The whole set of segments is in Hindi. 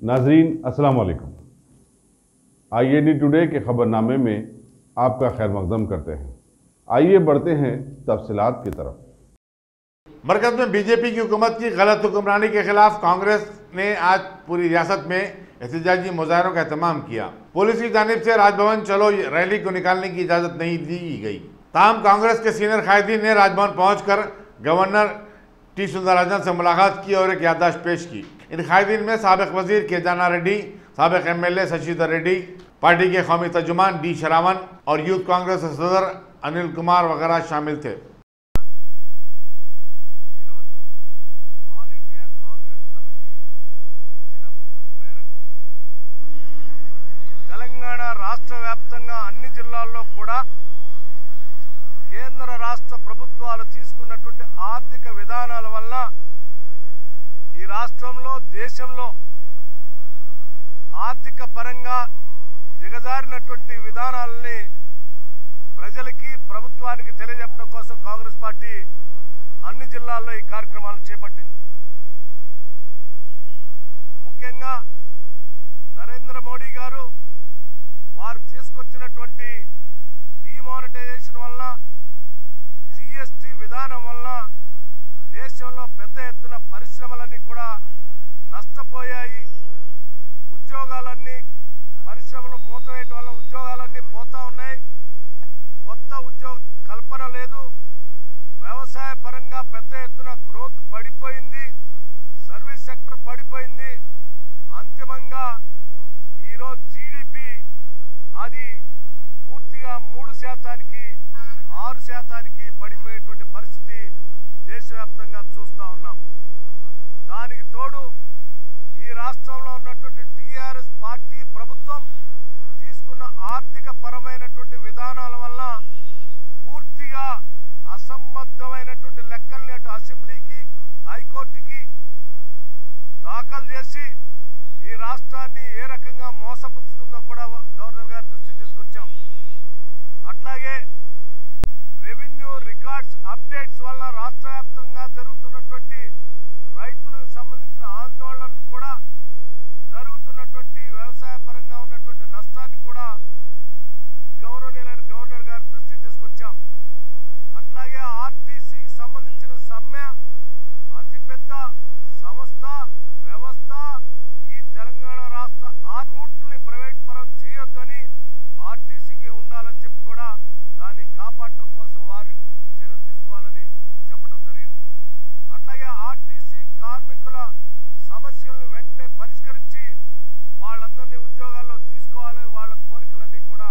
नाजरीन अस्सलाम वालेकुम। IAD टुडे के खबरनामे में आपका खैर मकदम करते हैं। आइए बढ़ते हैं तफसीलात की तरफ। मरकज में बीजेपी की हुकूमत की गलत हुक्मरानी के खिलाफ कांग्रेस ने आज पूरी रियासत में एहतजाजी मुजाहरों का एहतमाम किया। पुलिस की जानिब से राजभवन चलो रैली को निकालने की इजाजत नहीं दी गई। ताहम कांग्रेस के सीनियर कायदीन ने राजभवन पहुंचकर गवर्नर टी सुंदरराजन से मुलाकात की और एक याददाश्त पेश की। इन कायदीन में साबिक वजीर केदाना रेड्डी, साबिक MLA शशिधर रेड्डी, पार्टी के कौमी तर्जुमान D शरावन और यूथ कांग्रेस के सदर अनिल कुमार वगैरह शामिल थे। తెలంగాణ రాష్ట్ర వ్యాప్తంగా అన్ని జిల్లాల్లో కూడా కేంద్ర రాష్ట్ర ప్రభుత్వాలు తీసుకున్నటువంటి ఆర్థిక విధానాల వల్ల ఈ రాష్ట్రంలో దేశంలో ఆర్థిక పరంగా దిగజారినటువంటి విధానాలని ప్రజలకి ప్రభుత్వానికి తెలియజెప్పడం కోసం కాంగ్రెస్ పార్టీ అన్ని జిల్లాల్లో ఈ కార్యక్రమాలు చేపట్టింది. ముఖ్యంగా నరేంద్ర మోడీ గారు వారు తీసుకొచ్చినటువంటి డిమానిటైజేషన్ వల్ల GST విధానం వల్ల దేశంలో పెద్ద ఎత్తున పరిశ్రమలన్నీ కూడా నష్టపోయాయి. ఉద్యోగాలన్నీ పరిశ్రమలు మూతవేయటం వల్ల ఉద్యోగాలన్నీ పోతా ఉన్నాయి. కొత్త ఉద్యోగ కల్పన లేదు. వ్యవసాయ పరంగా పెద్ద ఎత్తున గ్రోత్ పడిపోయింది. సర్వీస్ సెక్టర్ పడిపోయింది. అంతిమంగా ఈరోజు GDP అది పూర్తిగా 3%కి 6%కి పడిపోయేటువంటి పరిస్థితి దేశవ్యాప్తంగా చూస్తూ ఉన్నాం. దానికి తోడు ఈ రాష్ట్రంలో ఉన్నటువంటి TRS పార్టీ ప్రభుత్వం తీసుకున్న ఆర్థిక పరమైనటువంటి విధానాల వల్ల పూర్తిగా అసంబద్ధమైనటువంటి లెక్కల్ని అటు అసెంబ్లీకి హైకోర్టుకి దాఖలు చేసి ఈ రాష్ట్రాన్ని ఏ రకంగా మోసపుచ్చుతుందో కూడా గవర్నర్ గారి దృష్టికి తీసుకొచ్చాం. అట్లాగే రెవెన్యూ రికార్డ్స్ అప్డేట్స్ వల్ల రాష్ట్ర వ్యాప్తంగా జరుగుతున్నటువంటి రైతులకు సంబంధించిన ఆందోళనలు కూడా జరుగుతున్నటువంటి వ్యవసాయ పరంగా ఉన్నటువంటి నష్టాన్ని కూడా గౌరవనీయులైన గవర్నర్ గారి దృష్టికి తీసుకొచ్చాం. అట్లాగే RTCకి సంబంధించిన సమ్మె అతిపెద్ద సంస్థ వ్యవస్థ ఈ తెలంగాణ రాష్ట్ర ఆ రూట్ని ప్రైవేట్ పరం చేయొద్దని RTCకి ఉండాలని చెప్పి కూడా దాన్ని కాపాడటం కోసం వారి చర్యలు తీసుకోవాలని చెప్పడం జరిగింది. అట్లాగే RTC కార్మికుల సమస్యలను వెంటనే పరిష్కరించి వాళ్ళందరినీ ఉద్యోగాల్లో తీసుకోవాలి. వాళ్ళ కోరికలన్నీ కూడా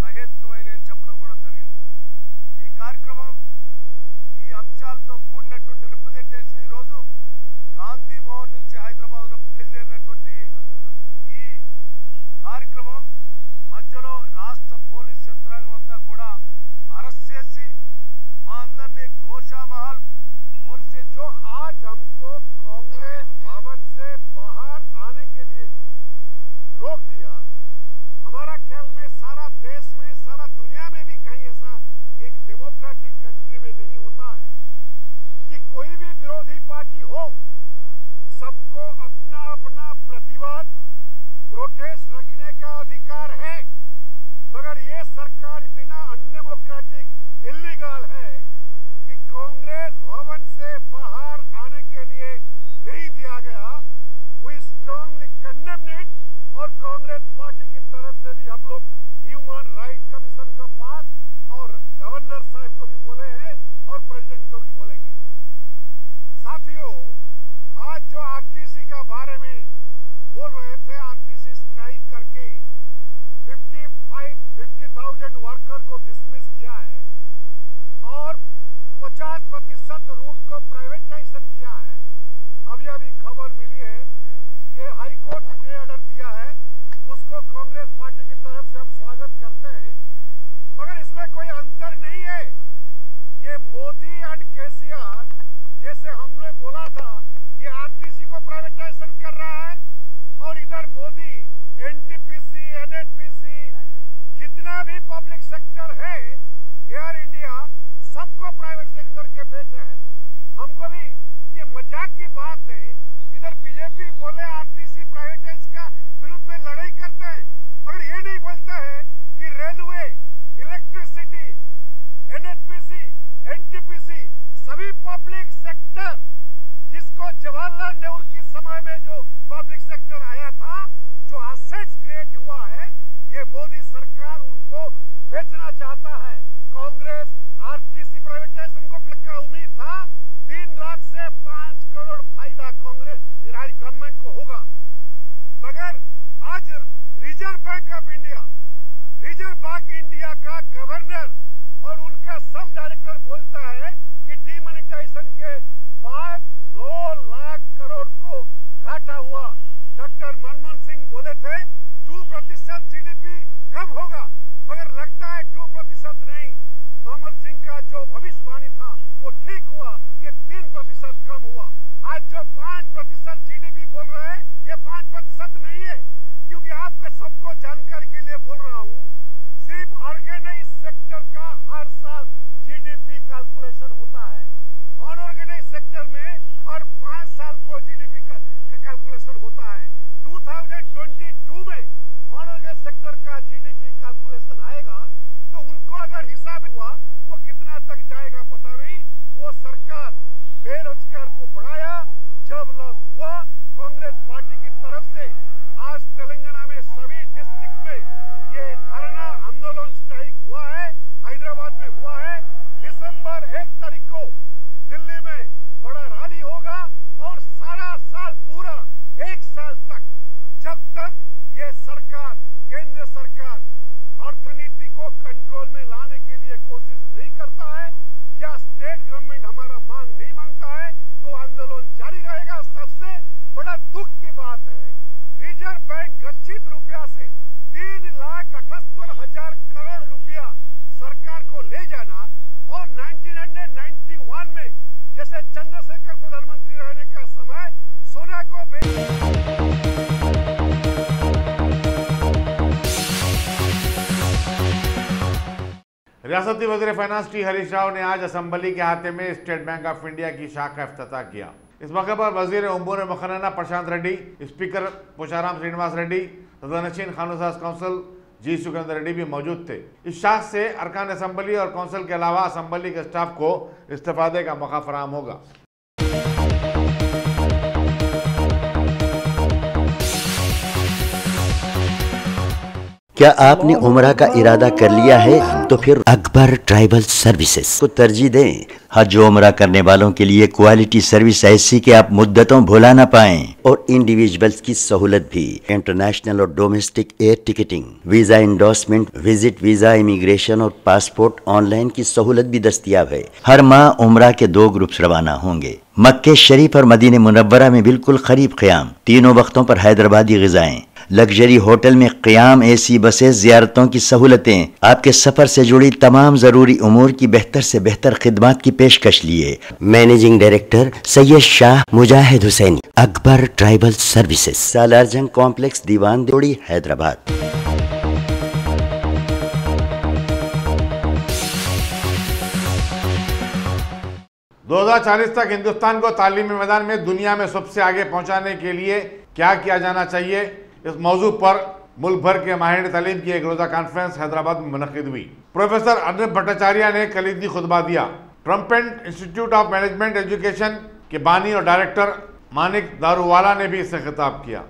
సహేతుకమైనవి చెప్పడం కూడా జరిగింది. ఈ కార్యక్రమం ఈ అంశాలతో కూడినటువంటి రిప్రజెంటేషన్ ఈరోజు గాంధీ భవన్ నుంచి హైదరాబాద్లో బయలుదేరినటువంటి ఈ కార్యక్రమం మధ్యలో రాష్ట్ర పోలీస్ యంత్రాంగం అంతా కూడా అరెస్ట్ చేసి మా అందరినీ గోషామహల్ పోలీస్ जो आज हमको कांग्रेस भवन से बाहर आने के लिए रोक दिया, हमारा ख्याल में सारा देश में सारा दुनिया में भी कहीं ऐसा एक डेमोक्रेटिक कंट्री में नहीं होता है कि कोई भी विरोधी पार्टी हो सबको अपना अपना प्रतिवाद प्रोटेस्ट रखने का अधिकार है, मगर ये सरकार इतना अनडेमोक्रेटिक इलीगल है कि कांग्रेस भवन से बाहर आने के लिए नहीं दिया गया। वी स्ट्रांगली कंडेम इट और कांग्रेस पार्टी की तरफ से भी हम लोग ह्यूमन राइट कमीशन का पास और गवर्नर साहब को भी बोले हैं और प्रेसिडेंट को भी बोलेंगे। साथियों, आज जो RTC का बारे में बोल रहे थे, RTC स्ट्राइक करके 50,000 वर्कर को डिसमिस किया है और 50% रूट को प्राइवेटाइजेशन किया है। अभी खबर मिली है कि हाई कोर्ट स्टे ऑर्डर दिया है, उसको कांग्रेस पार्टी की तरफ से हम स्वागत करते हैं, मगर इसमें कोई अंतर नहीं है। ये मोदी एंड KCR जैसे हमने बोला था ये RTC को प्राइवेटाइजेशन कर रहा है और इधर मोदी NTPC NHPC जितना भी पब्लिक सेक्टर है एयर इंडिया सबको प्राइवेटाइजेशन करके बेच रहे थे। हमको भी ये मजाक की बात है इधर बीजेपी बोले आरटीसी प्राइवेटाइज का विरुद्ध में लड़ाई करते हैं, मगर ये नहीं बोलते हैं कि रेलवे, इलेक्ट्रिसिटी, एनएचपीसी, एनटीपीसी सभी पब्लिक सेक्टर जिसको जवाहरलाल नेहरू के समय में जो पब्लिक सेक्टर आया था, जो असेट्स क्रिएट हुआ है, ये मोदी सरकार उनको बेचना चाहता है। कांग्रेस आरटीसी प्राइवेटाइजेशन को का उम्मीद था 3 लाख से 5 करोड़ फायदा कांग्रेस गवर्नमेंट को होगा, मगर आज reserve bank of India, reserve bank India का गवर्नर और उनका सब डायरेक्टर बोलता है कि डीमोनेटाइजेशन के बाद 9 लाख करोड़ को घाटा हुआ। डॉक्टर मनमोहन सिंह बोले थे 2% जीडीपी कम होगा, मगर लगता है 2% नहीं, मनमोहन सिंह का जो भविष्यवाणी था वो ठीक हुआ, ये 3% कम हुआ। आज जो 5% जीडीपी बोल रहे हैं, ये 5% नहीं है, क्योंकि आपका सबको जानकारी के लिए बोल रहा हूँ, सिर्फ ऑर्गेनाइज सेक्टर का हर साल जीडीपी कैलकुलेशन होता है, अनऑर्गेनाइज सेक्टर में हर 5 साल को जीडीपी का कैलकुलेशन होता है। 2022 में अनऑर्गेनाइज सेक्टर का जीडीपी कैलकुलेशन आएगा, तो उनको अगर हिसाब हुआ वो कितना तक जाएगा पता नहीं। वो सरकार बेरोजगार को बढ़ाया, जब लॉस हुआ, कांग्रेस पार्टी की तरफ से आज तेलंगाना में सभी डिस्ट्रिक्ट में ये धरना आंदोलन स्ट्राइक हुआ है, हैदराबाद में हुआ है। दिसंबर 1 तारीख को दिल्ली में बड़ा रैली होगा और सारा साल पूरा 1 साल तक, जब तक ये सरकार, केंद्र सरकार अर्थनीति को कंट्रोल में लाने के लिए कोशिश नहीं करता है या स्टेट गवर्नमेंट हमारा मांग नहीं मांगता है, तो आंदोलन जारी रहेगा। सबसे बड़ा दुख की बात है, रिजर्व बैंक गच्छित रुपया से 3,78,000 करोड़ रुपया सरकार को ले जाना, और 1991 में जैसे चंद्रशेखर प्रधानमंत्री रहने का समय सोना को रियासती वज़ीर फाइनेंस टी हरीश राव ने आज असेंबली के अहाते में स्टेट बैंक ऑफ इंडिया की शाख का इफ्तिताह किया। इस मौके पर वजीर उमूर मुखन्ना प्रशांत रेड्डी, स्पीकर पोचाराम श्रीनिवास रेड्डी, सदनशीन खानूसाज काउंसिल जी सुखेंद्र रेड्डी भी मौजूद थे। इस शाख से अरकान असेंबली और काउंसिल के अलावा असेंबली के स्टाफ को इस्तेफादे का मौका फराहम होगा। क्या आपने उम्रा का इरादा कर लिया है? तो फिर अकबर ट्राइबल सर्विसेज को तरजीह दें। हज उम्रा करने वालों के लिए क्वालिटी सर्विस ऐसी कि आप मुद्दतों भुला ना पाएं, और इंडिविजुअल्स की सहूलत भी। इंटरनेशनल और domestic air ticketing, visa endorsement, visit visa, immigration और पासपोर्ट ऑनलाइन की सहूलत भी दस्तयाब है। हर माह उम्रा के 2 ग्रुप्स रवाना होंगे। मक्के शरीफ और मदीने मुनव्वरा में बिल्कुल करीब क़याम, तीनों वक्तों पर हैदराबादी ग़िज़ाएं, लग्जरी होटल में क़याम, एसी बसें, ज़ियारतों की सहूलतें, आपके सफ़र से जुड़ी तमाम ज़रूरी उमूर की बेहतर से बेहतर खिदमात की पेशकश लिए। Managing director Syed Shah Mujahid Hussaini, Akbar tribal services, Salarjung complex, Diwan Deodi, Hyderabad. 2040 तक हिंदुस्तान को तालीमी मैदान में दुनिया में सबसे आगे पहुंचाने के लिए क्या किया जाना चाहिए, इस मौजू पर मुल्क भर के माहिर तालीम की एक रोज़ा कॉन्फ्रेंस हैदराबाद में मुनक़िद हुई। प्रोफेसर अर्नब भट्टाचार्य ने कलीदी खुतबा दिया। ट्रम्पेंट इंस्टीट्यूट ऑफ मैनेजमेंट एजुकेशन के बानी और डायरेक्टर मानिक दारूवाला ने भी इससे खिताब किया।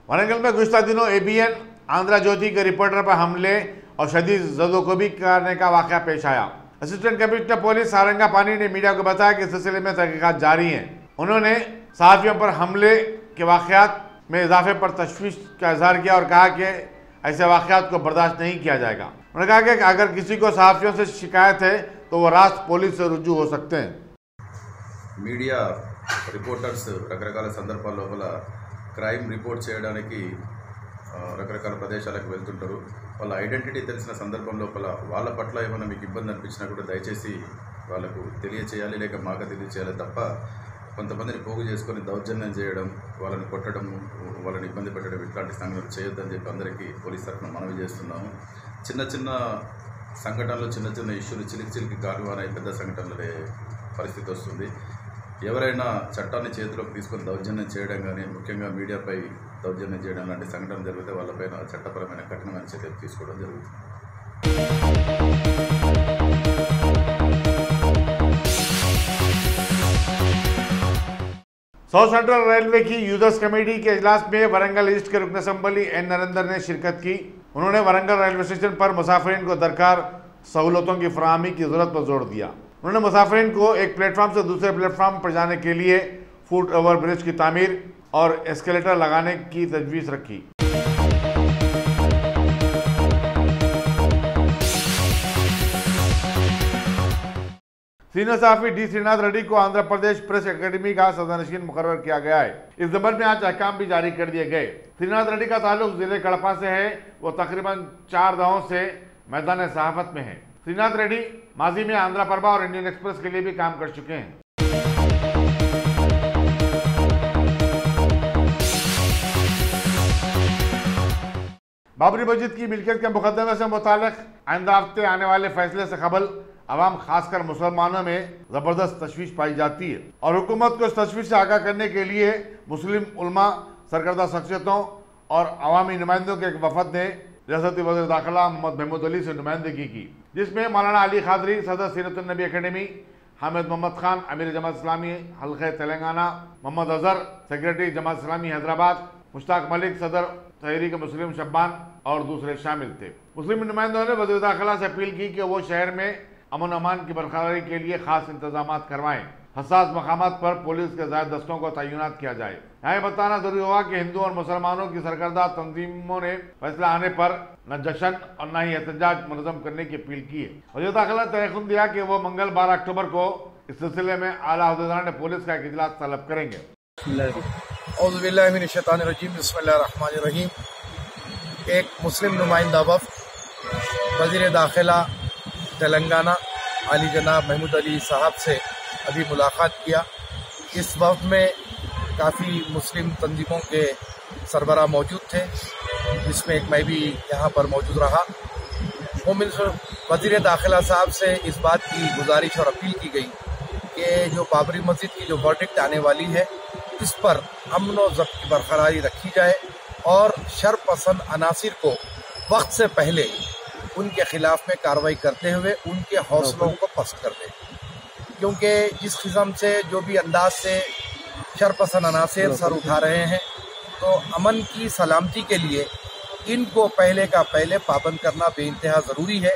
वारंगल में गुज़िश्ता दिनों ABN आंध्रा ज्योति के रिपोर्टर पर हमले और शदीद ज़दोकोबी करने का वाक़या पेश आया। असिस्टेंट कमिश्नर पुलिस सारंगापानी ने मीडिया को बताया कि इस सिलसिले में तहकीकात जारी हैं। उन्होंने सहाफ़ियों पर हमले के वाक़यात में इजाफे पर तशवीश का इजहार किया और कहा कि ऐसे वाक़यात को बर्दाश्त नहीं किया जाएगा। उन्होंने कहा कि अगर किसी को सहाफ़ियों से शिकायत है तो वह राष्ट्र पुलिस से रुजू हो सकते हैं। मीडिया रिपोर्टर्स రకరకాల సందర్భాల లోపల క్రైమ్ రిపోర్ట్ చేయడానికి రకరకాల ప్రదేశాలకు వెళ్తుంటారు. వాళ్ళ ఐడెంటిటీ తెలిసిన సందర్భం లోపల వాళ్ళ పట్ల ఏమైనా మీకు ఇబ్బంది అనిపించినా కూడా దయచేసి వాళ్ళకు తెలియచేయాలి, లేక మాకు తెలియచేయాలి తప్ప కొంతమందిని పోగు చేసుకొని దౌర్జన్యం చేయడం, వాళ్ళని కొట్టడం, వాళ్ళని ఇబ్బంది పెట్టడం ఇట్లాంటి సంఘటనలు చేయొద్దని చెప్పి అందరికీ పోలీస్ తరఫున మనవి చేస్తున్నాము. చిన్న చిన్న సంఘటనలు చిన్న చిన్న ఇష్యూలు చిలికి కానివారై పెద్ద సంఘటనలు పరిస్థితి వస్తుంది. ఎవరైనా చట్టాన్ని చేతిలోకి తీసుకొని దౌర్జన్యం చేయడం కానీ, ముఖ్యంగా మీడియాపై దౌర్జన్యం చేయడం లాంటి సంఘటనలు జరిగితే వాళ్ళపైన చట్టపరమైన కఠినమైన చర్యలు తీసుకోవడం జరుగుతుంది. साउथ सेंट्रल रेलवे की यूजर्स कमेटी के इजलास में वरंगल ईस्ट के रुकन असम्बली एन नरेंद्र ने शिरकत की। उन्होंने वरंगल रेलवे स्टेशन पर मुसाफिरीन को दरकार सहूलतों की फराहमी की जरूरत पर जोर दिया। उन्होंने मुसाफिरीन को एक प्लेटफॉर्म से दूसरे प्लेटफॉर्म पर जाने के लिए फुट ओवर ब्रिज की तामीर और एस्केलेटर लगाने की तजवीज़ रखी। सीनियर सहाफ़ी डी श्रीनाथ रेड्डी को आंध्र प्रदेश प्रेस एकेडमी का सदनशीन मुकर्रर किया गया है। इस जबर में आज अहकाम भी जारी कर दिए गए। श्रीनाथ रेड्डी का ताल्लुक जिले कड़पा से है। वो तकरीबन 4 दहाकों से मैदान सहाफत में है। श्रीनाथ रेड्डी माजी में आंध्र प्रभा और इंडियन एक्सप्रेस के लिए भी काम कर चुके हैं। बाबरी मस्जिद की मिल्कियत के मुकदमे से मुताल्लिक आइंदा हफ्ते आने वाले फैसले से कबल अवाम खासकर मुसलमानों में जबरदस्त तशवीश पाई जाती है और हुकूमत को इस तशवीश से आगाह करने के लिए मुस्लिम उलमा, सरकर्दा शख्सियतों और अवामी नुमाइंदों के एक वफद ने रियासती वज़ीर दाखिला मोहम्मद महमूद अली से नुमाइंदगी की, जिसमें मौलाना अली खादरी सदर सीरतुन नबी एकेडमी, हामिद मोहम्मद खान अमीर जमात इस्लामी हल्के तेलंगाना, मोहम्मद अजहर सेक्रेटरी जमात इस्लामी हैदराबाद, मुश्ताक मलिक सदर तहरीक मुस्लिम शब्बान और दूसरे शामिल थे। मुस्लिम नुमाइंदों ने वज़ीर दाखिला से अपील की कि वो शहर में अमन अमान की बरकरारी के लिए खास इंतजाम करवाएं। हसास मकामात पर पुलिस के ज़ायद दस्तों को तैनात किया जाए। यहाँ बताना जरूरी होगा कि हिंदू और मुसलमानों की सरकर्दा तंजीमों ने फैसला आने पर न जश्न और न ही एहतजाज मुनज़्ज़म करने की अपील की है। वज़ीर दाखिला ने तयक़ुन दिया कि वो मंगल 12 अक्टूबर को इस सिलसिले में आला अहदेदारान पुलिस का एक इजलास तलब करेंगे। बिस्मिल्लाहिर्रहमानिर्रहीम। एक मुस्लिम नुमाइंदा वफ़द वज़ीर दाखिला तेलंगाना अली जनाब महमूद अली साहब से अभी मुलाकात किया। इस वक्त में काफ़ी मुस्लिम तंजीमों के सरबराह मौजूद थे, जिसमें एक मैं भी यहाँ पर मौजूद रहा। होम मिनिस्टर वज़ीर दाखिला साहब से इस बात की गुजारिश और अपील की गई कि जो बाबरी मस्जिद की जो वर्डिक्ट आने वाली है, इस पर अमन व ज़ब्त की बरकरारी रखी जाए और शर पसंद अनासिर को वक्त से पहले उनके खिलाफ में कार्रवाई करते हुए उनके हौसलों को पस्त कर दें, क्योंकि जिस किस्म से जो भी अंदाज से शरपसंद अनासिर सर उठा रहे हैं, तो अमन की सलामती के लिए इनको पहले का पहले पाबंद करना बेइंतहा ज़रूरी है।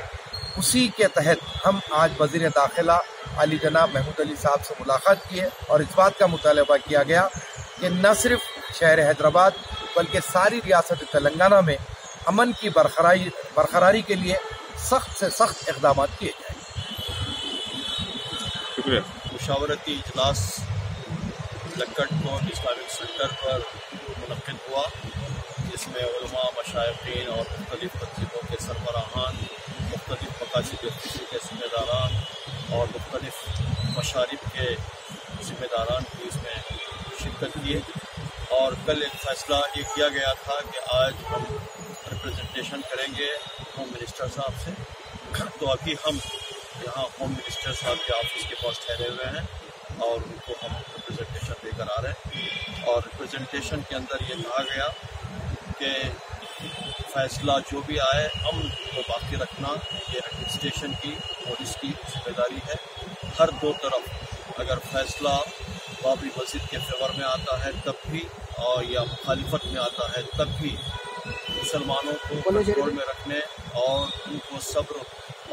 उसी के तहत हम आज वज़ीर दाखिला अली जनाब महमूद अली साहब से मुलाकात की है और इस बात का मुतालबा किया गया कि न सिर्फ शहर हैदराबाद बल्कि सारी रियासत तेलंगाना में अमन की बरकरारी के लिए सख्त से सख्त इक़दाम किए जाए। शुक्रिया। मुशावरती इजलास लक्कड़ कोट इस्लामिक सेंटर पर मुनक़्क़िद हुआ, जिसमें उलमा, मशाइख़ीन और मुख्तलिफ़ तंजीमों के सरबराहान, मुख्तलिफ़ मकासद ख़ुशी के ज़िम्मेदारान और मुख्तलिफ़ मशारिब के ज़िम्मेदारान भी इसमें शिरकत किए। और कल एक फ़ैसला ये किया गया था कि आज हम रिप्रेजेंटेशन करेंगे होम मिनिस्टर साहब से। तो अभी हम यहाँ होम मिनिस्टर साहब के ऑफिस के पास ठहरे हुए हैं और उनको हम रिप्रेजेंटेशन देकर आ रहे हैं। और रिप्रेजेंटेशन के अंदर ये कहा गया कि फ़ैसला जो भी आए अमन को बाकी रखना ये एडमिनिस्ट्रेशन की, पुलिस की जिम्मेदारी है। हर दो तरफ अगर फ़ैसला बाबरी मस्जिद के फेवर में आता है तब भी और या मुखालिफत में आता है तब भी मुसलमानों को कंट्रोल में रखने और उनको सब्र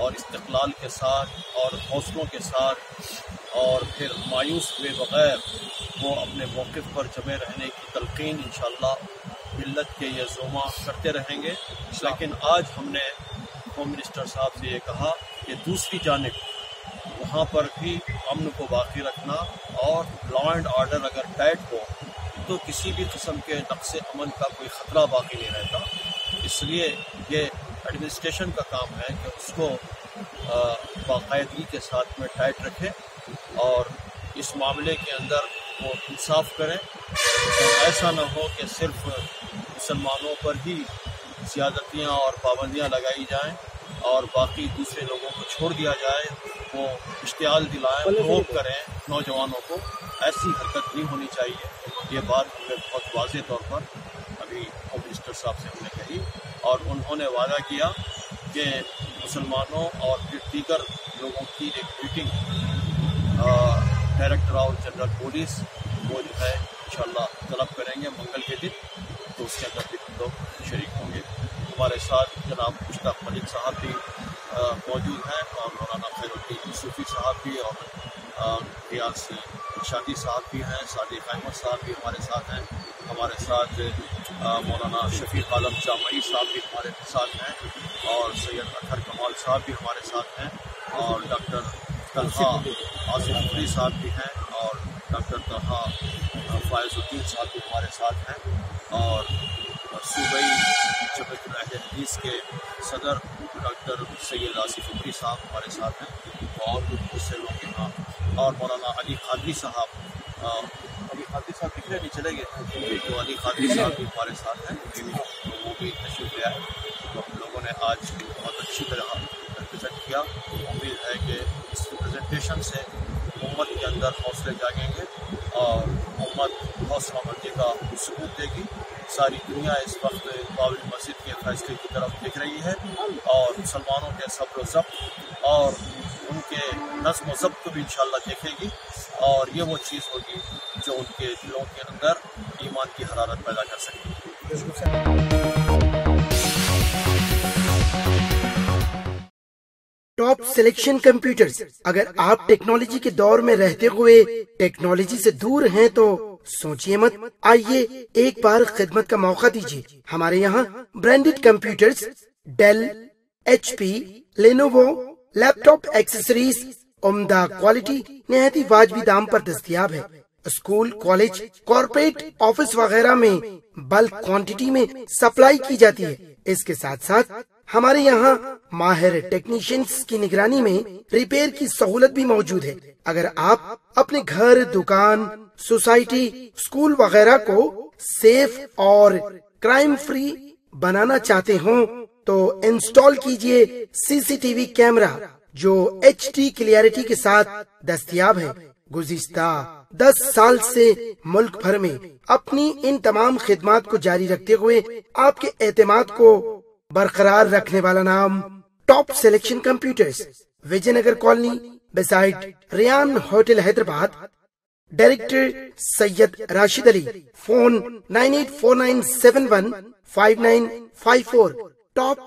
और इस्तिक़लाल के साथ और हौसलों के साथ और फिर मायूस हुए बग़ैर वो अपने मौक़िफ़ पर जमे रहने की तलक़ीन इंशाअल्लाह मिल्लत के ये ज़ुमा करते रहेंगे। लेकिन आज हमने होम मिनिस्टर साहब से ये कहा कि दूसरी जानिब वहाँ पर भी अमन को बाकी रखना और लॉ एंड ऑर्डर अगर टाइट हो तो किसी भी किस्म के नक़्स अमन का कोई ख़तरा बाकी नहीं रहता। इसलिए ये एडमिनिस्ट्रेशन का काम है कि उसको बाकायदगी के साथ में टाइट रखें और इस मामले के अंदर वो इंसाफ करें। तो ऐसा न हो कि सिर्फ मुसलमानों पर ही ज़्यादतियाँ और पाबंदियाँ लगाई जाएं और बाकी दूसरे लोगों को छोड़ दिया जाए, वो इश्तियाल दिलाएं, प्रोवोक करें नौजवानों को। ऐसी हरकत नहीं होनी चाहिए। ये बात हमने बहुत वाज़ेह तौर पर अभी होम मिनिस्टर साहब से हमने कही और उन्होंने वादा किया कि मुसलमानों और दीगर लोगों की एक meeting director of general police वो जो है इंशाल्लाह तलब करेंगे मंगल के दिन, तो उसके अंदर भी हम लोग शरीक होंगे। हमारे साथ जनाब मुश्ताक मलिक साहब भी मौजूद हैं और मौलाना खैरुद्दीन सूफी साहब भी और रियासी शादी साहब भी हैं, सादिक अहमद साहब भी हमारे साथ हैं। हमारे साथ मौलाना शफीक आलम जामई साहब भी हमारे साथ हैं और सैयद अखर कमाल साहब भी हमारे साथ हैं और डॉक्टर तलहा आसिफ साहब भी हैं और डॉक्टर तलहा फायजुद्दीन साहब भी हमारे साथ हैं और सूबाई जबत हदीस के सदर डॉक्टर सैयद आसिफ उमरी साहब हमारे साथ हैं और भी बहुत से लोग यहाँ और मौलाना अली खादरी साहब दिखने नहीं चले गए, तो अली खादरी साहब भी हमारे साथ हैं, तो वो भी तशरीफ ले आए। तो हम लोगों ने आज बहुत अच्छी तरह रिप्रेजेंट किया। उम्मीद है कि इस रिप्रेजेंटेशन से उम्मत के अंदर हौसले जागेंगे और उम्मत हौसलामंदी का सबूत देगी। सारी दुनिया इस वक्त बाबरी मस्जिद के फैसले की तरफ देख रही है और मुसलमानों के सब्र व ज़ब्त और उनके नज़्म व ज़ब्त को भी इंशाअल्लाह देखेगी और ये वो चीज़ होगी जो उनके दिलों के अंदर ईमान की हरारत पैदा कर सकेगी। Top selection computers. अगर आप टेक्नोलॉजी के दौर में रहते हुए टेक्नोलॉजी से दूर हैं तो सोचिए मत, आइए एक बार खिदमत का मौका दीजिए। हमारे यहाँ branded computers Dell, HP, Lenovo, laptop accessories उम्दा क्वालिटी निहायत ही वाजबी दाम पर दस्तयाब है। स्कूल, कॉलेज, कॉर्पोरेट, ऑफिस वगैरह में बल्क क्वांटिटी में सप्लाई की जाती है। इसके साथ साथ हमारे यहाँ माहिर टेक्नीशियंस की निगरानी में रिपेयर की सहूलत भी मौजूद है। अगर आप अपने घर, दुकान, सोसाइटी, स्कूल वगैरह को सेफ और क्राइम फ्री बनाना चाहते हो तो इंस्टॉल कीजिए CCTV कैमरा जो HD क्लियरिटी के साथ दस्तयाब है। गुज़िश्ता 10 साल से मुल्क भर में अपनी इन तमाम खिदमात को जारी रखते हुए आपके एतमाद को बरकरार रखने वाला नाम top selection computers, Vijayanagar colony beside Riyan hotel Hyderabad. Director Syed Rashid Ali. Phone 9849715954। Top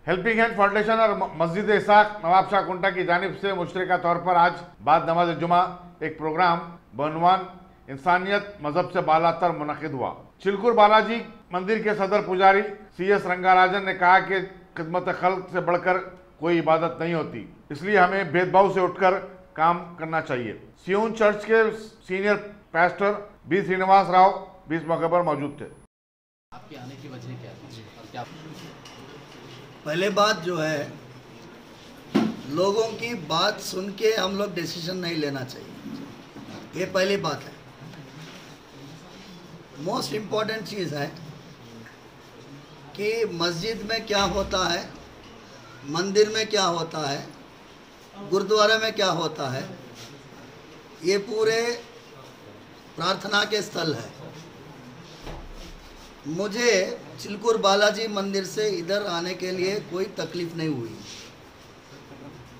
helping hand foundation और मस्जिद इसाक नवाब शाह कुंटा की जानिब से मुश्तरका तौर पर आज बाद नमाज जुमा एक प्रोग्राम बनवान इंसानियत मजहब से बालातर मुनक़िद हुआ। चिलकुर बालाजी मंदिर के सदर पुजारी CS रंगाराजन ने कहा कि खिदमत खल्क से बढ़कर कोई इबादत नहीं होती, इसलिए हमें भेदभाव से उठकर काम करना चाहिए। सियोन चर्च के senior pastor B Srinivas Rao भी इस मौके पर मौजूद थे। आपके आने की वजह क्या थी और क्या? पहले बात जो है, लोगों की बात सुन के हम लोग डिसीजन नहीं लेना चाहिए, ये पहली बात है। मोस्ट इम्पॉर्टेंट चीज़ है कि मस्जिद में क्या होता है, मंदिर में क्या होता है, गुरुद्वारे में क्या होता है, ये पूरे प्रार्थना के स्थल है। मुझे चिलकुर बालाजी मंदिर से इधर आने के लिए कोई तकलीफ़ नहीं हुई,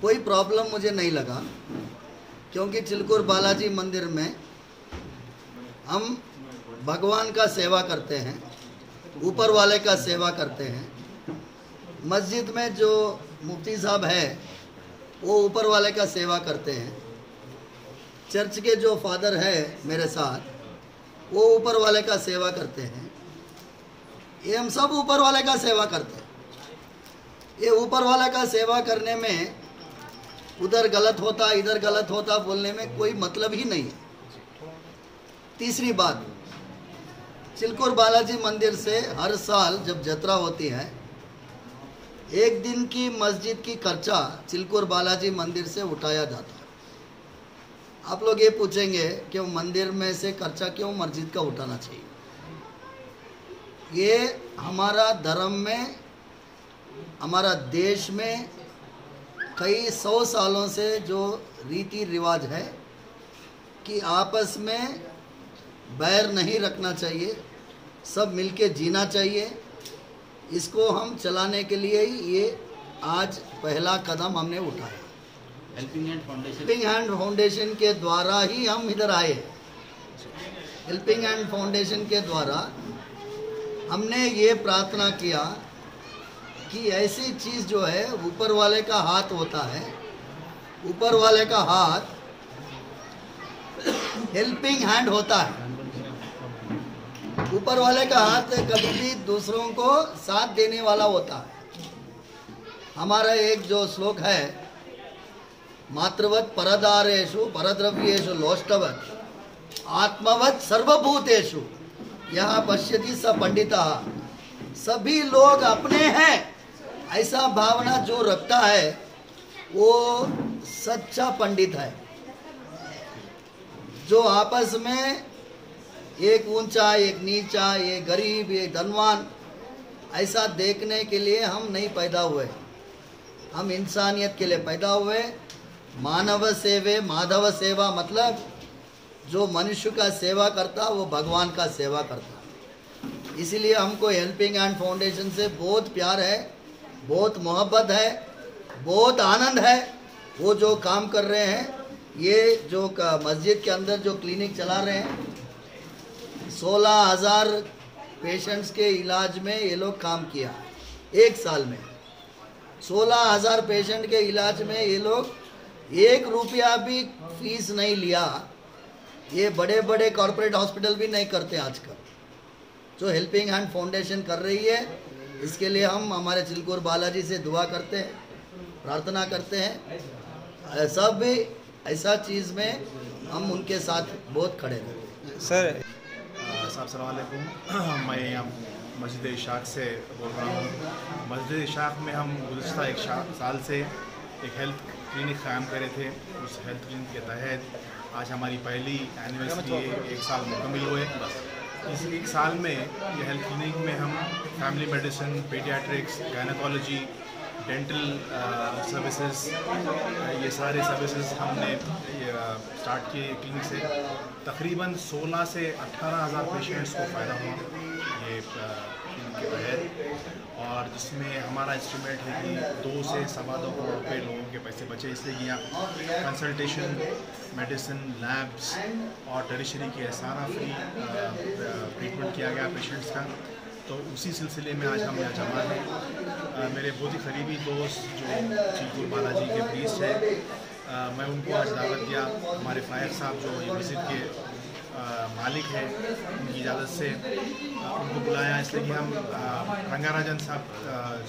कोई प्रॉब्लम मुझे नहीं लगा, क्योंकि चिलकुर बालाजी मंदिर में हम भगवान का सेवा करते हैं, ऊपर वाले का सेवा करते हैं। मस्जिद में जो मुफ्ती साहब है वो ऊपर वाले का सेवा करते हैं। चर्च के जो फादर है मेरे साथ वो ऊपर वाले का सेवा करते हैं। ये हम सब ऊपर वाले का सेवा करते हैं। ये ऊपर वाले का सेवा करने में उधर गलत होता इधर गलत होता बोलने में कोई मतलब ही नहीं है। तीसरी बात, चिलकुर बालाजी मंदिर से हर साल जब जत्रा होती है, एक दिन की मस्जिद की खर्चा चिलकुर बालाजी मंदिर से उठाया जाता है। आप लोग ये पूछेंगे कि मंदिर में से खर्चा क्यों मस्जिद का उठाना चाहिए। ये हमारा धर्म में, हमारा देश में कई 100 सालों से जो रीति रिवाज है कि आपस में बैर नहीं रखना चाहिए, सब मिलके जीना चाहिए। इसको हम चलाने के लिए ही ये आज पहला कदम हमने उठाया। हेल्पिंग हैंड फाउंडेशन के द्वारा ही हम इधर आए। हेल्पिंग हैंड फाउंडेशन के द्वारा हमने ये प्रार्थना किया कि ऐसी चीज़ जो है, ऊपर वाले का हाथ होता है, ऊपर वाले का हाथ हेल्पिंग हैंड होता है। ऊपर वाले का हाथ कभी भी दूसरों को साथ देने वाला होता है। हमारा एक जो श्लोक है, मातृवत परदारेषु परद्रव्येषु लोष्टवत आत्मवत सर्वभूतेषु यहाँ पश्यति स पंडितः। सभी लोग अपने हैं ऐसा भावना जो रखता है वो सच्चा पंडित है। जो आपस में एक ऊंचा एक नीचा, एक गरीब एक धनवान, ऐसा देखने के लिए हम नहीं पैदा हुए। हम इंसानियत के लिए पैदा हुए। मानव सेवे माधव सेवा, मतलब जो मनुष्य का सेवा करता वो भगवान का सेवा करता। इसीलिए हमको हेल्पिंग हैंड फाउंडेशन से बहुत प्यार है, बहुत मोहब्बत है, बहुत आनंद है। वो जो काम कर रहे हैं, ये जो मस्जिद के अंदर जो क्लिनिक चला रहे हैं, 16,000 पेशेंट्स के इलाज में ये लोग काम किया। एक साल में 16,000 पेशेंट के इलाज में ये लोग 1 रुपया भी फीस नहीं लिया। ये बड़े बड़े कॉरपोरेट हॉस्पिटल भी नहीं करते आजकल। जो हेल्पिंग हैंड फाउंडेशन कर रही है, इसके लिए हम हमारे चिलकुर बालाजी से दुआ करते हैं, प्रार्थना करते हैं। सब भी ऐसा चीज़ में हम उनके साथ बहुत खड़े रहते हैं। सर अस्सलाम वालेकुम, मैं यहाँ मस्जिद इशाक से बोल रहा हूँ। मस्जिद इशाक में हम गुज़श्ता 1 साल से एक हेल्थ क्लिनिक क़ायम करे थे। उस हेल्थ क्लिनिक के तहत आज हमारी पहली एनिवर्सरी 1 साल मुकम्मिल हुए। इस 1 साल में ये हेल्थ क्लिनिक में हम family medicine, paediatrics, gynaecology, dental services, ये सारे सर्विसेज हमने स्टार्ट किए क्लिनिक से। तकरीबन 16 से 18,000 पेशेंट्स को फ़ायदा हुआ ये क्लिनिक के तहत, और जिसमें हमारा एस्टिमेट है कि 2 से सवा 2 करोड़ रुपये लोगों के पैसे बचे। इसलिए कि यहाँ कंसल्टेशन, मेडिसिन, लैब्स और टर्शियरी के सारा फ्री ट्रीटमेंट किया गया पेशेंट्स का। तो उसी सिलसिले में आज हम यहाँ जमा हैं। मेरे बहुत ही करीबी दोस्त जो चिलकुर बालाजी के प्रीस्ट है, मैं उनको आज दावत दिया। हमारे फायर साहब जो ये मस्जिद के मालिक है, उनकी इजाज़त से उनको बुलाया, इसलिए कि हम रंगाराजन साहब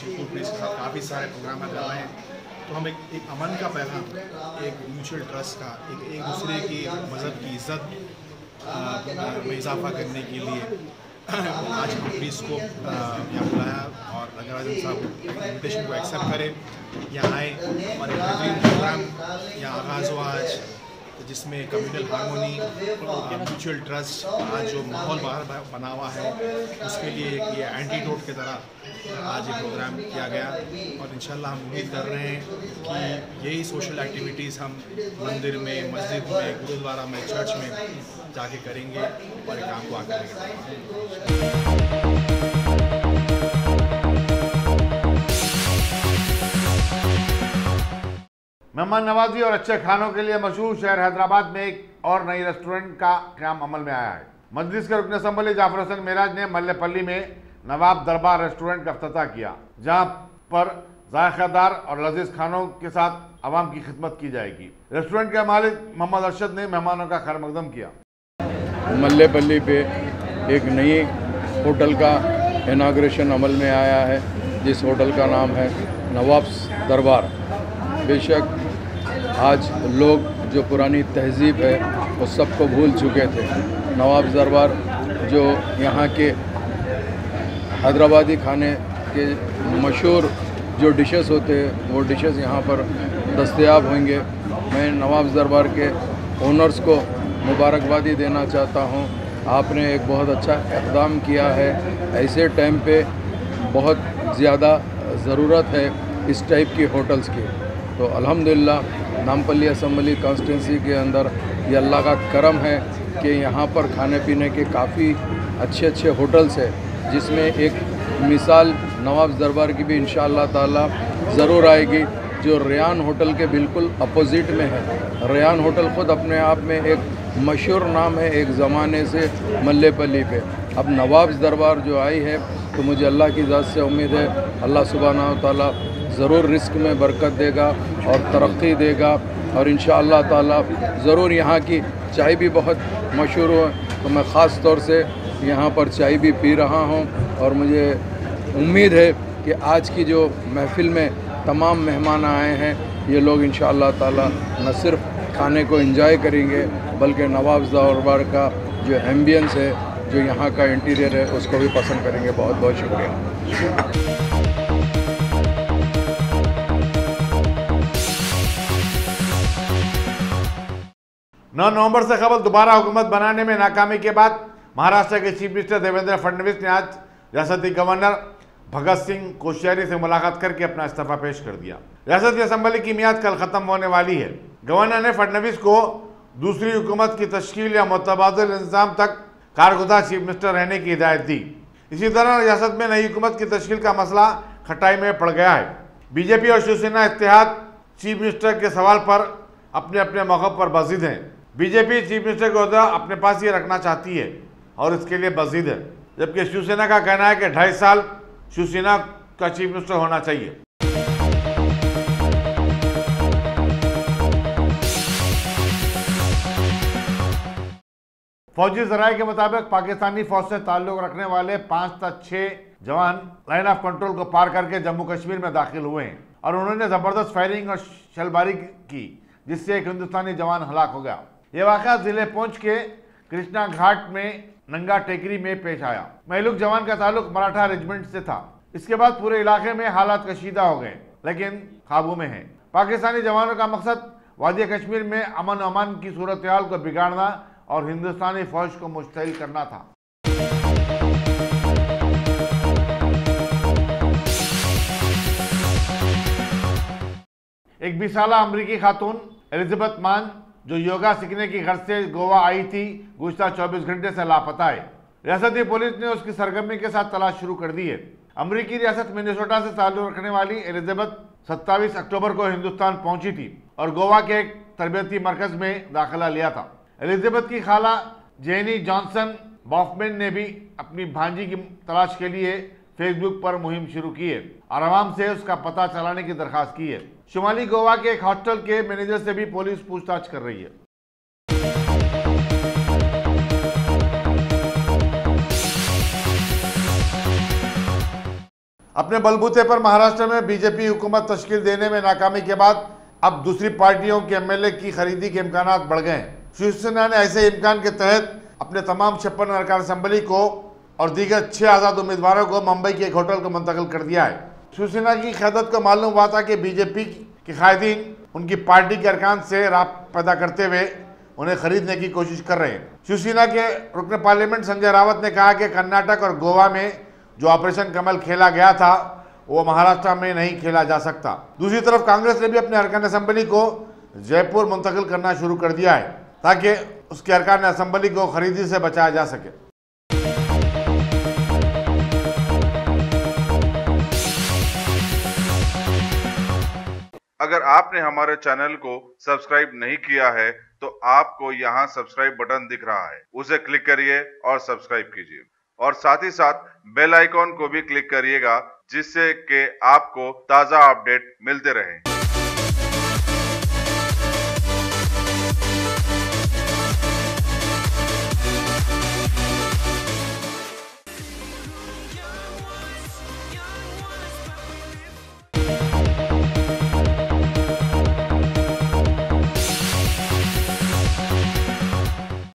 चिलकुर प्रीस्ट के साथ काफ़ी सारे प्रोग्राम कर रहे हैं। तो हम एक अमन का पैगाम, एक म्यूचुअल ट्रस्ट का, एक दूसरे की मज़हब की इज़्ज़त में इजाफा करने के लिए आज हम प्रीस्ट को यहाँ बुलाया और रंगाराजन साहब इन्विटेशन को एक्सेप्ट करें, यहाँ आए और एक बेहतरीन प्रोग्राम यहाँ आगाज़ हुआ आज, जिसमें कम्युनल हारमोनी, म्यूचुअल ट्रस्ट, आज जो माहौल बाहर बना हुआ है उसके लिए एक ये एंटीडोट की तरह आज ये प्रोग्राम किया गया। और इंशाल्लाह हम उम्मीद कर रहे हैं कि यही सोशल एक्टिविटीज़ हम मंदिर में, मस्जिद में, गुरुद्वारा में, चर्च में जाके करेंगे और एक काम को आगे लेंगे। मेहमान नवाजी और अच्छे खानों के लिए मशहूर शहर हैदराबाद में एक और नई रेस्टोरेंट का क़याम अमल में आया है। मजलिस के रुकन असम्बली जाफर हसन मेराज ने मल्लेपल्ली में नवाब दरबार रेस्टोरेंट का इफ्तिताह किया, जहां पर जायकादार और लजीज खानों के साथ आवाम की खिदमत की जाएगी। रेस्टोरेंट के मालिक मोहम्मद अरशद ने मेहमानों का खैर मकदम किया। मल्लेपल्ली पे एक नई होटल का इनाग्रेशन अमल में आया है, जिस होटल का नाम है नवाब दरबार। बेशक आज लोग जो पुरानी तहजीब है वो सबको भूल चुके थे। नवाब दरबार जो यहाँ के हैदराबादी खाने के मशहूर जो डिशेस होते हैं वो डिशेस यहाँ पर दस्तयाब होंगे। मैं नवाब दरबार के ओनर्स को मुबारकबादी देना चाहता हूँ। आपने एक बहुत अच्छा इक़दाम किया है। ऐसे टाइम पे बहुत ज़्यादा ज़रूरत है इस टाइप की होटल्स की। तो अल्हम्दुलिल्लाह नामपल्ली असम्बली कॉन्स्टिट्यूंसी के अंदर ये अल्लाह का करम है कि यहाँ पर खाने पीने के काफ़ी अच्छे होटल्स है, जिसमें एक मिसाल नवाब दरबार की भी इंशाअल्लाह ताला ज़रूर आएगी, जो रेयान होटल के बिल्कुल अपोजिट में है। रेयान होटल ख़ुद अपने आप में एक मशहूर नाम है एक ज़माने से मल्लेपल्ली पे। अब नवाब दरबार जो आई है तो मुझे अल्लाह की ज़ात से उम्मीद है अल्लाह सुब्हानहू व तआला ज़रूर रिस्क में बरकत देगा और तरक्की देगा, और इंशाअल्लाह ताला ज़रूर यहाँ की चाय भी बहुत मशहूर है। तो मैं ख़ास तौर से यहाँ पर चाय भी पी रहा हूँ, और मुझे उम्मीद है कि आज की जो महफ़िल में तमाम मेहमान आए हैं ये लोग इंशाअल्लाह ताला न सिर्फ खाने को एंजॉय करेंगे बल्कि नवाब दरबार का जो एम्बियंस है, जो यहाँ का इंटीरियर है, उसको भी पसंद करेंगे। बहुत बहुत शुक्रिया। 9 नवंबर से कबल दोबारा हुकूमत बनाने में नाकामी के बाद महाराष्ट्र के चीफ मिनिस्टर देवेंद्र फडणवीस ने आज रियासती गवर्नर भगत सिंह कोश्यारी से मुलाकात करके अपना इस्तीफा पेश कर दिया। रियासती असम्बली की मियाद कल खत्म होने वाली है। गवर्नर ने फडणवीस को दूसरी हुकूमत की तश्कील या मुतबादिल इंतजाम तक कारगुजार चीफ मिनिस्टर रहने की हिदायत दी। इसी तरह रियासत में नई हुकूमत की तश्कील का मसला खटाई में पड़ गया है। बीजेपी और शिवसेना इत्तेहाद चीफ मिनिस्टर के सवाल पर अपने अपने मौक़िफ़ पर बज़िद हैं। बीजेपी चीफ मिनिस्टर का ओहदा अपने पास ही रखना चाहती है और इसके लिए बज़िद है, जबकि शिवसेना का कहना है कि 2.5 साल शिवसेना का चीफ मिनिस्टर होना चाहिए। फौजी जराये के मुताबिक पाकिस्तानी फौज से ताल्लुक रखने वाले 5 से 6 जवान लाइन ऑफ कंट्रोल को पार करके जम्मू कश्मीर में दाखिल हुए हैं और उन्होंने जबरदस्त फायरिंग और शलबारी की, जिससे एक हिंदुस्तानी जवान हलाक हो गया। यह वाक़या जिले पुंछ के कृष्णा घाट में नंगा टेकरी में पेश आया। महलूक जवान का ताल्लुक मराठा रेजिमेंट से था। इसके बाद पूरे इलाके में हालात कशीदा हो गए, लेकिन काबू में हैं। पाकिस्तानी जवानों का मकसद वादी कश्मीर में अमन अमान की सूरत हाल को बिगाड़ना और हिंदुस्तानी फौज को मुश्तइल करना था। एक 20 साला अमरीकी खातून एलिजाबेथ मान जो योगा सीखने की गर्ज से गोवा आई थी, गुज़िश्ता 24 घंटे से लापता है। रियासती पुलिस ने उसकी सरगर्मी के साथ तलाश शुरू कर दी है। अमरीकी रियासत मिनेसोटा से ताल्लुक रखने वाली एलिजाबेथ 27 अक्टूबर को हिंदुस्तान पहुंची थी और गोवा के एक तरबियती मरकज में दाखिला लिया था। एलिजाबेथ की खाला जेनी जॉनसन बॉफमैन ने भी अपनी भांजी की तलाश के लिए फेसबुक पर मुहिम शुरू की है और आवाम से उसका पता चलाने की दरखास्त की है। शुमाली गोवा के एक हॉस्टल के मैनेजर से भी पुलिस पूछताछ कर रही है। अपने बलबूते पर महाराष्ट्र में बीजेपी हुकूमत तश्कील देने में नाकामी के बाद अब दूसरी पार्टियों के एमएलए की खरीदी के इम्कानात बढ़ गए हैं। शिवसेना ने ऐसे इम्कान के तहत अपने तमाम 56 अरकान असम्बली को और दीगर 6 आज़ाद उम्मीदवारों को मुंबई के एक होटल को मुंतकिल कर दिया है। शिवसेना की क़यादत को मालूम हुआ था कि बीजेपी के कायदीन उनकी पार्टी के अरकान से राब्ता पैदा करते हुए उन्हें खरीदने की कोशिश कर रहे हैं। शिवसेना के रुकन पार्लियामेंट संजय रावत ने कहा कि कर्नाटक और गोवा में जो ऑपरेशन कमल खेला गया था वो महाराष्ट्र में नहीं खेला जा सकता। दूसरी तरफ कांग्रेस ने भी अपने अरकान असम्बली को जयपुर मुंतकिल करना शुरू कर दिया है ताकि उसके अरकान असम्बली को खरीदी से बचाया जा सके। अगर आपने हमारे चैनल को सब्सक्राइब नहीं किया है तो आपको यहाँ सब्सक्राइब बटन दिख रहा है, उसे क्लिक करिए और सब्सक्राइब कीजिए और साथ ही साथ बेल आइकॉन को भी क्लिक करिएगा जिससे कि आपको ताज़ा अपडेट मिलते रहें।